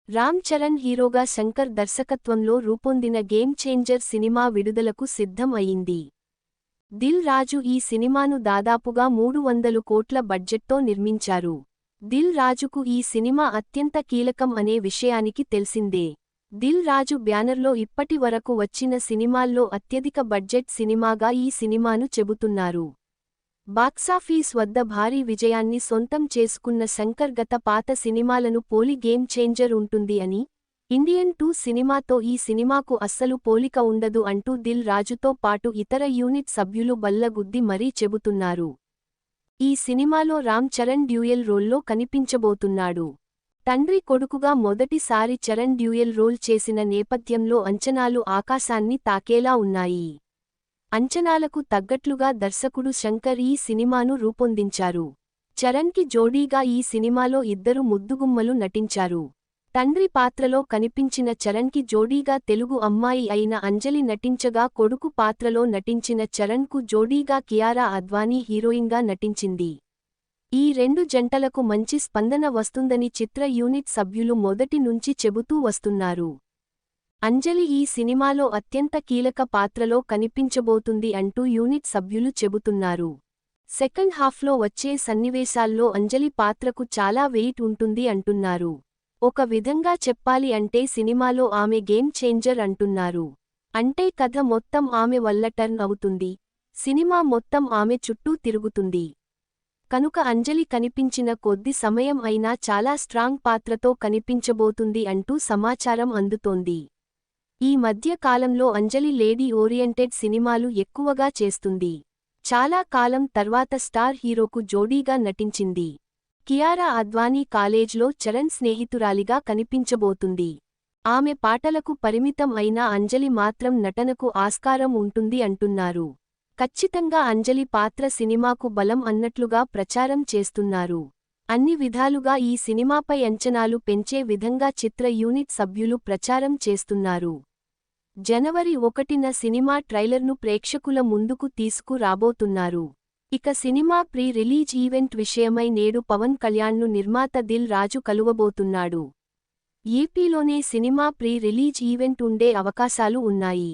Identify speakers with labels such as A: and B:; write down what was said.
A: రామ్ చరణ్ హీరోగా శంకర్ దర్శకత్వంలో రూపొందిన గేమ్ చేంజర్ సినిమా విడుదలకు సిద్ధం అయింది. దిల్ రాజు ఈ సినిమాను దాదాపుగా 300 కోట్ల బడ్జెట్తో నిర్మించారు. దిల్ రాజుకు ఈ సినిమా అత్యంత కీలకం అనే విషయానికి తెలిసిందే. దిల్ రాజు బ్యానర్లో ఇప్పటి వరకు వచ్చిన సినిమాల్లో అత్యధిక బడ్జెట్ సినిమాగా ఈ సినిమాను చెబుతున్నారు. బాక్సాఫీస్ వద్ద భారీ విజయాన్ని సొంతం చేసుకున్న శంకర్ గత పాత సినిమాలను పోలి గేమ్ చేంజర్ ఉంటుంది అని, ఇండియన్ 2 సినిమాతో ఈ సినిమాకు అస్సలు పోలిక ఉండదు అంటూ దిల్ రాజుతో పాటు ఇతర యూనిట్ సభ్యులు బల్లగుద్ది మరీ చెబుతున్నారు. ఈ సినిమాలో రామ్ చరణ్ డ్యూయల్ రోల్లో కనిపించబోతున్నాడు. తండ్రి కొడుకుగా మొదటిసారి చరణ్ డ్యూయల్ రోల్ చేసిన నేపథ్యంలో అంచనాలు ఆకాశాన్ని తాకేలా ఉన్నాయి. అంచనాలకు తగ్గట్లుగా దర్శకుడు శంకర్ ఈ సినిమాను రూపొందించారు. చరణ్కి జోడీగా ఈ సినిమాలో ఇద్దరు ముద్దుగుమ్మలు నటించారు. తండ్రి పాత్రలో కనిపించిన చరణ్కి జోడీగా తెలుగు అమ్మాయి అయిన అంజలి నటించగా కొడుకు పాత్రలో నటించిన చరణ్కు జోడీగా కియారా అద్వానీ హీరోయిన్గా నటించింది. ఈ రెండు జంటలకు మంచి స్పందన వస్తుందని చిత్ర యూనిట్ సభ్యులు మొదటి నుంచి చెబుతూ వస్తున్నారు. అంజలి ఈ సినిమాలో అత్యంత కీలక పాత్రలో కనిపించబోతుంది అంటూ యూనిట్ సభ్యులు చెబుతున్నారు. సెకండ్ హాఫ్లో వచ్చే సన్నివేశాల్లో అంజలి పాత్రకు చాలా వెయిట్ ఉంటుంది అంటున్నారు. ఒక విధంగా చెప్పాలి అంటే సినిమాలో ఆమె గేమ్ చేంజర్ అంటున్నారు. అంటే కథ మొత్తం ఆమె వల్ల టర్న్ అవుతుంది. సినిమా మొత్తం ఆమె చుట్టూ తిరుగుతుంది. కనుక అంజలి కనిపించిన కొద్ది సమయం అయినా చాలా స్ట్రాంగ్ పాత్రతో కనిపించబోతుంది అంటూ సమాచారం అందుతోంది. ఈ మధ్య కాలంలో అంజలి లేడీ ఓరియంటెడ్ సినిమాలు ఎక్కువగా చేస్తుంది. చాలా కాలం తర్వాత స్టార్ హీరోకు జోడీగా నటించింది. కియారా అద్వానీ కాలేజ్లో చరణ్ స్నేహితురాలిగా కనిపించబోతుంది. ఆమె పాటలకు పరిమితం అయిన అంజలి మాత్రం నటనకు ఆస్కారం ఉంటుంది అంటున్నారు. ఖచ్చితంగా అంజలి పాత్ర సినిమాకు బలం అన్నట్లుగా ప్రచారం చేస్తున్నారు. అన్ని విధాలుగా ఈ సినిమాపై అంచనాలు పెంచే విధంగా చిత్ర యూనిట్ సభ్యులు ప్రచారం చేస్తున్నారు. జనవరి 1న సినిమా ట్రైలర్ను ప్రేక్షకుల ముందుకు తీసుకు రాబోతున్నారు. ఇక సినిమా ప్రీ రిలీజ్ ఈవెంట్ విషయమై నేడు పవన్ కళ్యాణ్ను నిర్మాత Dil Raju కలువబోతున్నాడు. ఏపీలోనే cinema pre release event ఉండే అవకాశాలు ఉన్నాయి.